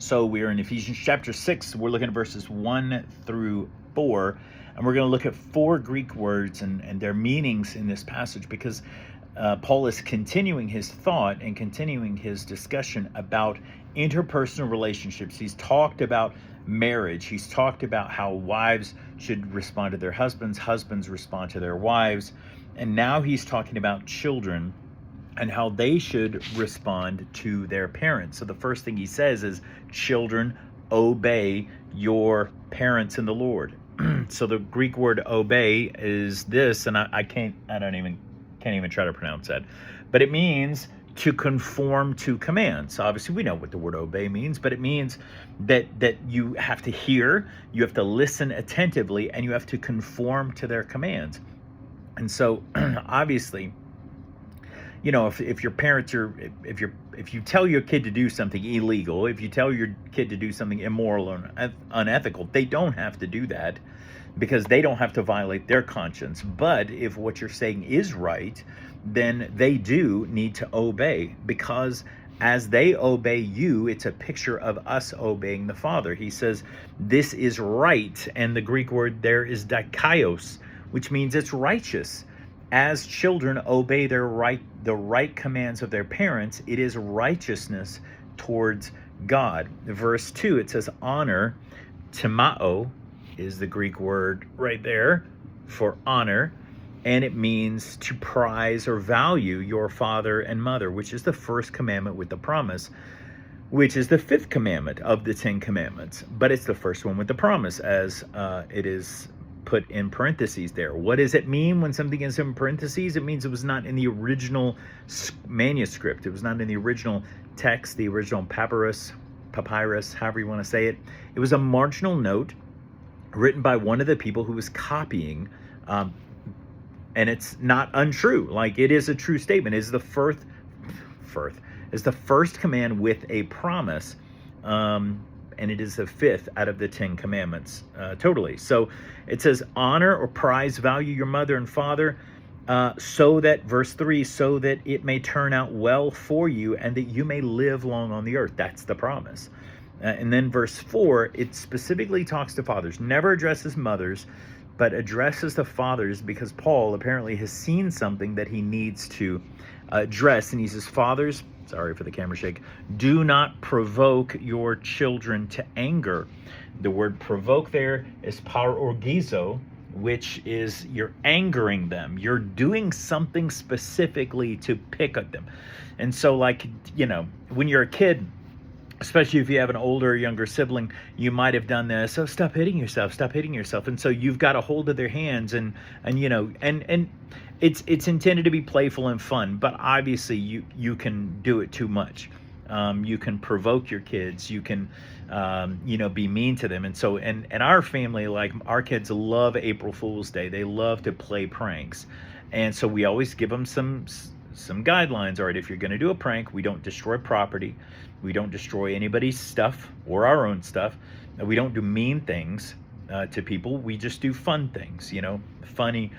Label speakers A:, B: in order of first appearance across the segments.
A: So we're in Ephesians chapter 6. We're looking at verses 1 through 4. And we're going to look at 4 Greek words and their meanings in this passage, because Paul is continuing his thought and continuing his discussion about interpersonal relationships. He's talked about marriage. He's talked about how wives should respond to their husbands, husbands respond to their wives. And now he's talking about children and how they should respond to their parents. So the first thing he says is, children, obey your parents in the Lord. So the Greek word obey is this, and I can't even try to pronounce that, but it means to conform to commands. So obviously we know what the word obey means, but it means that you have to hear, you have to listen attentively, and you have to conform to their commands. And so obviously, you know, if your parents are, if you tell your kid to do something illegal, if you tell your kid to do something immoral or unethical, they don't have to do that, because they don't have to violate their conscience. But if what you're saying is right, then they do need to obey, because as they obey you, it's a picture of us obeying the Father. He says this is right, and the Greek word there is dikaios, which means it's righteous. As children obey the right commands of their parents, it is righteousness towards God. Verse 2, it says honor. Timao is the Greek word right there for honor, and it means to prize or value your father and mother, which is the first commandment with the promise, which is the 5th commandment of the 10 commandments. But it's the first one with the promise, as it is put in parentheses there. What does it mean when something is in parentheses? It means it was not in the original manuscript. It was not in the original text, the original papyrus, however you want to say it. It was a marginal note written by one of the people who was copying, and it's not untrue. Like, it is a true statement. It's the first command with a promise, and it is the 5th out of the 10 commandments, totally. So it says honor or prize, value your mother and father, so that, verse 3, so that it may turn out well for you and that you may live long on the earth. That's the promise. And then verse 4, it specifically talks to fathers. Never addresses mothers, but addresses the fathers, because Paul apparently has seen something that he needs to address. And he says, fathers, sorry for the camera shake, do not provoke your children to anger. The word provoke there is parorgizo, which is you're angering them. You're doing something specifically to pick at them. And so, like, you know, when you're a kid, especially if you have an older or younger sibling, you might have done this. So stop hitting yourself. And so you've got a hold of their hands, and you know, and it's intended to be playful and fun, but obviously you can do it too much. You can provoke your kids. You can, be mean to them. And so, and our family, like, our kids love April Fool's Day. They love to play pranks. And so we always give them some guidelines. All right, if you're going to do a prank, we don't destroy property. We don't destroy anybody's stuff or our own stuff. We don't do mean things to people. We just do fun things, funny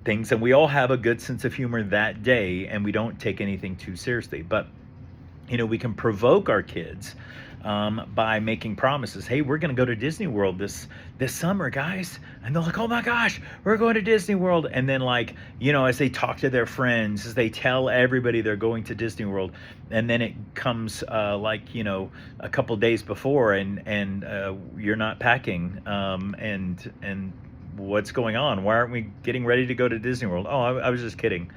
A: things. And we all have a good sense of humor that day, and we don't take anything too seriously. But, we can provoke our kids by making promises. Hey, we're going to go to Disney World this summer, guys. And they're like, oh my gosh, we're going to Disney World. And then, like, as they talk to their friends, as they tell everybody they're going to Disney World, and then it comes a couple days before, and you're not packing, and what's going on? Why aren't we getting ready to go to Disney World? Oh, I was just kidding.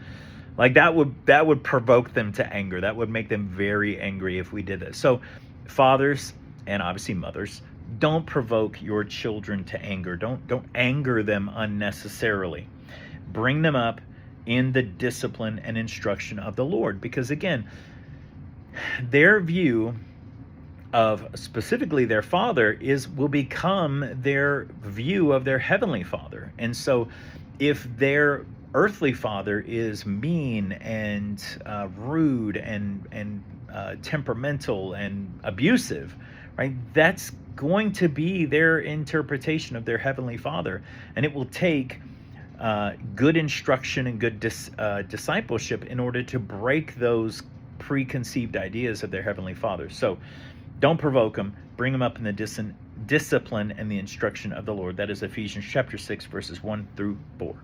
A: Like, that would provoke them to anger. That would make them very angry if we did this. So fathers, and obviously mothers, don't provoke your children to anger. Don't anger them unnecessarily. Bring them up in the discipline and instruction of the Lord, because again, their view of specifically their father will become their view of their heavenly Father. And so if their earthly father is mean and rude and temperamental and abusive, right? That's going to be their interpretation of their heavenly Father, and it will take good instruction and good discipleship in order to break those preconceived ideas of their heavenly Father. So Don't provoke them. Bring them up in the discipline and the instruction of the Lord. That is Ephesians chapter 6, verses 1 through 4.